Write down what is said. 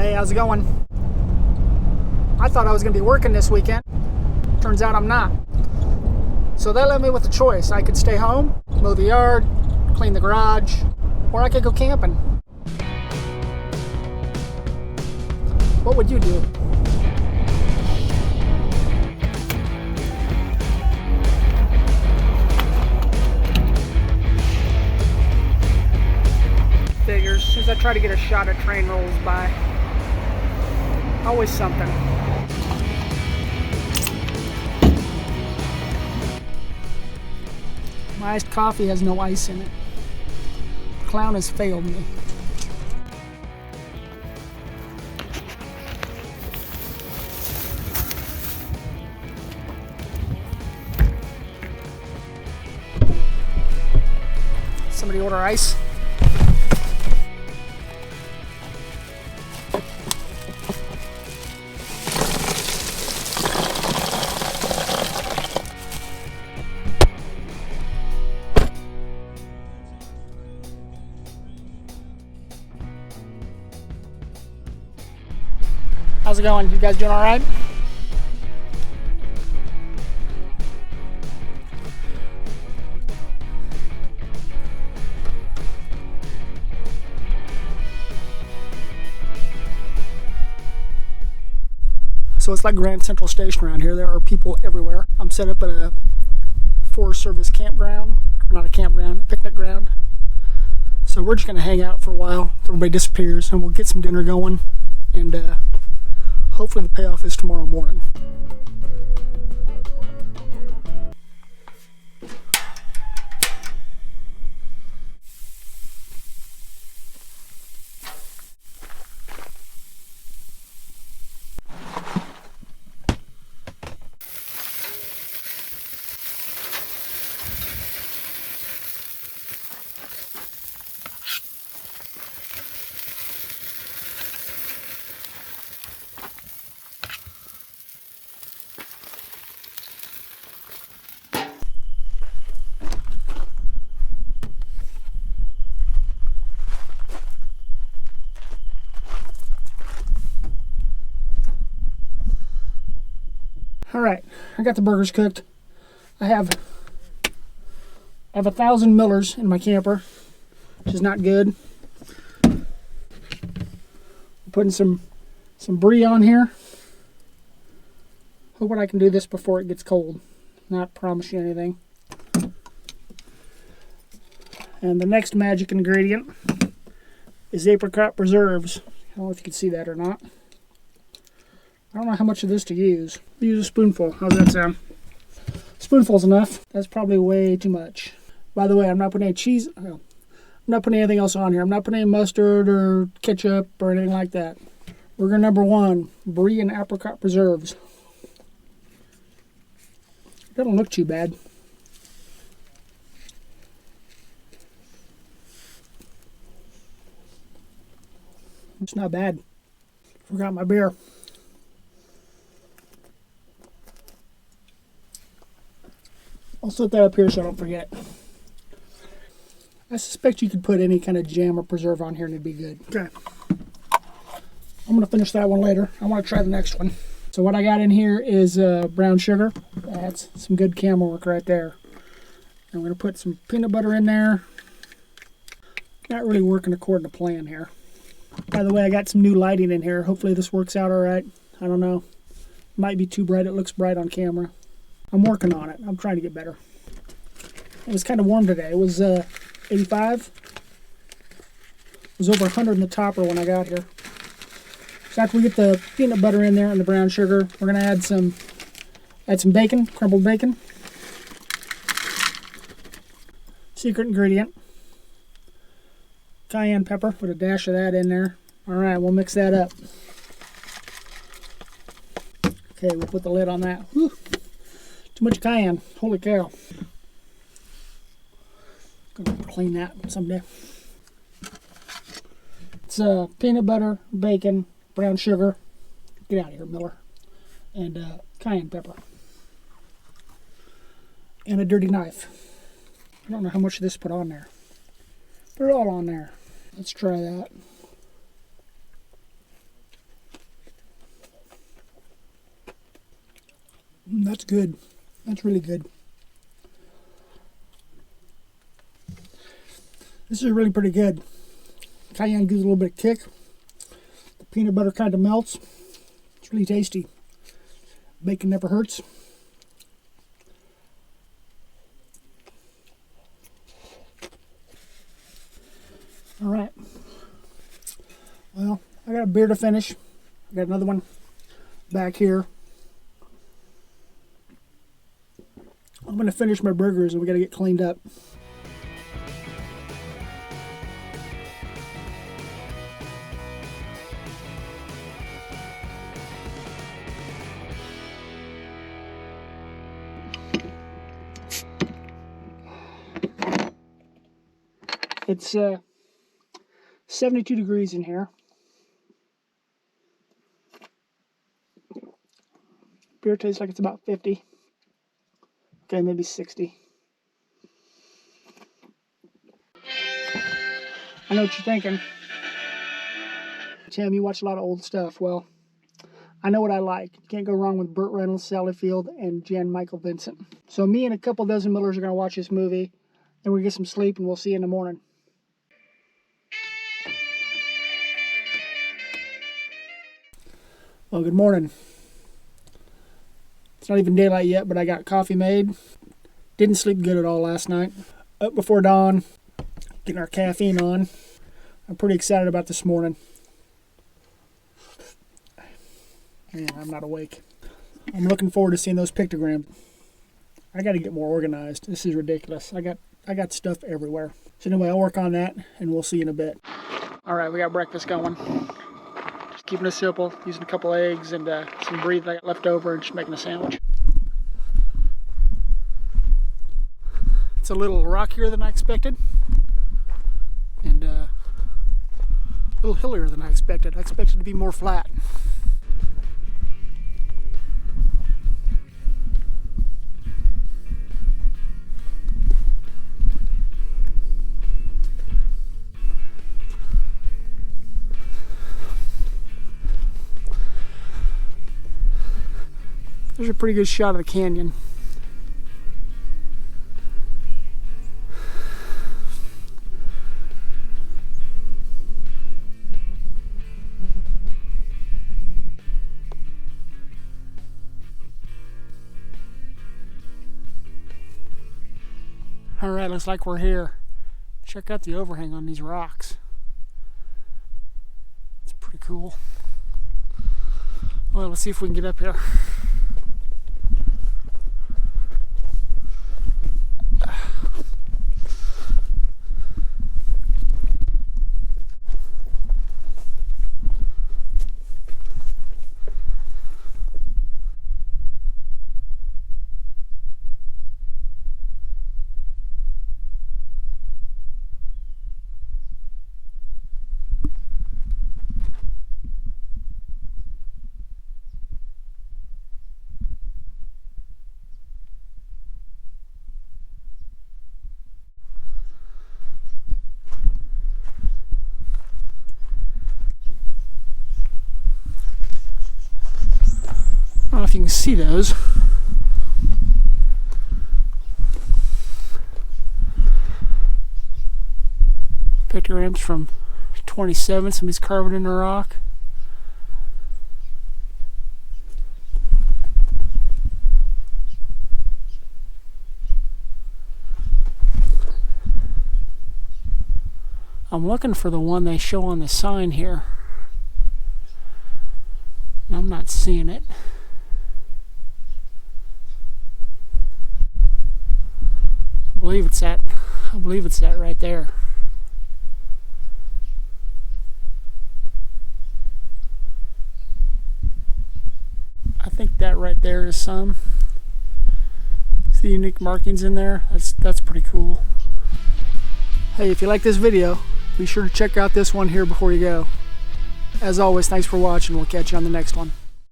Hey, how's it going? I thought I was going to be working this weekend. Turns out I'm not. So that left me with a choice. I could stay home, mow the yard, clean the garage, or I could go camping. What would you do? Figures, as I try to get a shot at train rolls by. Always something. My iced coffee has no ice in it. The clown has failed me. Somebody order ice? How's it going? You guys doing all right? So it's like Grand Central Station around here. There are people everywhere. I'm set up at a Forest Service campground, not a campground, a picnic ground. So we're just gonna hang out for a while. Everybody disappears, and we'll get some dinner going, and hopefully the payoff is tomorrow morning. All right, I got the burgers cooked. I have 1,000 Millers in my camper, which is not good. I'm putting some brie on here. Hoping I can do this before it gets cold. Not promise you anything. And the next magic ingredient is apricot preserves. I don't know if you can see that or not. I don't know how much of this to use. Use a spoonful. How's that sound? Spoonful's enough. That's probably way too much. By the way, I'm not putting any cheese. I'm not putting anything else on here. I'm not putting any mustard or ketchup or anything like that. Burger number 1, brie and apricot preserves. That don't look too bad. It's not bad. Forgot my beer. I'll set that up here so I don't forget. I suspect you could put any kind of jam or preserve on here and it'd be good. Okay. I'm going to finish that one later. I want to try the next one. So what I got in here is brown sugar. That's some good camel work right there. I'm going to put some peanut butter in there. Not really working according to plan here. By the way, I got some new lighting in here. Hopefully this works out all right. I don't know. Might be too bright. It looks bright on camera. I'm working on it. I'm trying to get better. It was kind of warm today. It was 85. It was over 100 in the topper when I got here. So after we get the peanut butter in there and the brown sugar, we're going to add some bacon, crumbled bacon. Secret ingredient. Cayenne pepper. Put a dash of that in there. All right, we'll mix that up. Okay, we'll put the lid on that. Whew. Too much cayenne. Holy cow. Gonna clean that someday. It's peanut butter, bacon, brown sugar. Get out of here, Miller. And cayenne pepper. And a dirty knife. I don't know how much of this to put on there. Put it all on there. Let's try that. That's good. That's really good. This is really pretty good. Cayenne gives a little bit of kick. The peanut butter kind of melts. It's really tasty. Bacon never hurts. All right. Well, I got a beer to finish. I got another one back here. I'm going to finish my burgers and we got to get cleaned up. It's 72 degrees in here. Beer tastes like it's about 50. Okay, maybe 60. I know what you're thinking. Tim, you watch a lot of old stuff. Well, I know what I like. You can't go wrong with Burt Reynolds, Sally Field, and Jan Michael Vincent. So me and a couple dozen Millers are going to watch this movie, and we're going to get some sleep, and we'll see you in the morning. Well, good morning. It's not even daylight yet, but I got coffee made. Didn't sleep good at all last night. Up before dawn, getting our caffeine on. I'm pretty excited about this morning. Man, I'm not awake. I'm looking forward to seeing those pictograms. I got to get more organized. This is ridiculous. I got stuff everywhere. So anyway, I'll work on that, and we'll see you in a bit. All right, we got breakfast going. Just keeping it simple, using a couple eggs and some brie that I got left over, and just making a sandwich. It's a little rockier than I expected, and a little hillier than I expected. I expected it to be more flat. There's a pretty good shot of the canyon. Alright, looks like we're here. Check out the overhang on these rocks. It's pretty cool. Well, let's see if we can get up here. I don't know if you can see those. Pictograms from 27, somebody's carved in the rock. I'm looking for the one they show on the sign here. I'm not seeing it. I believe it's that right there. I think that right there is some. See the unique markings in there? That's pretty cool. Hey, if you like this video, be sure to check out this one here before you go. As always, thanks for watching. We'll catch you on the next one.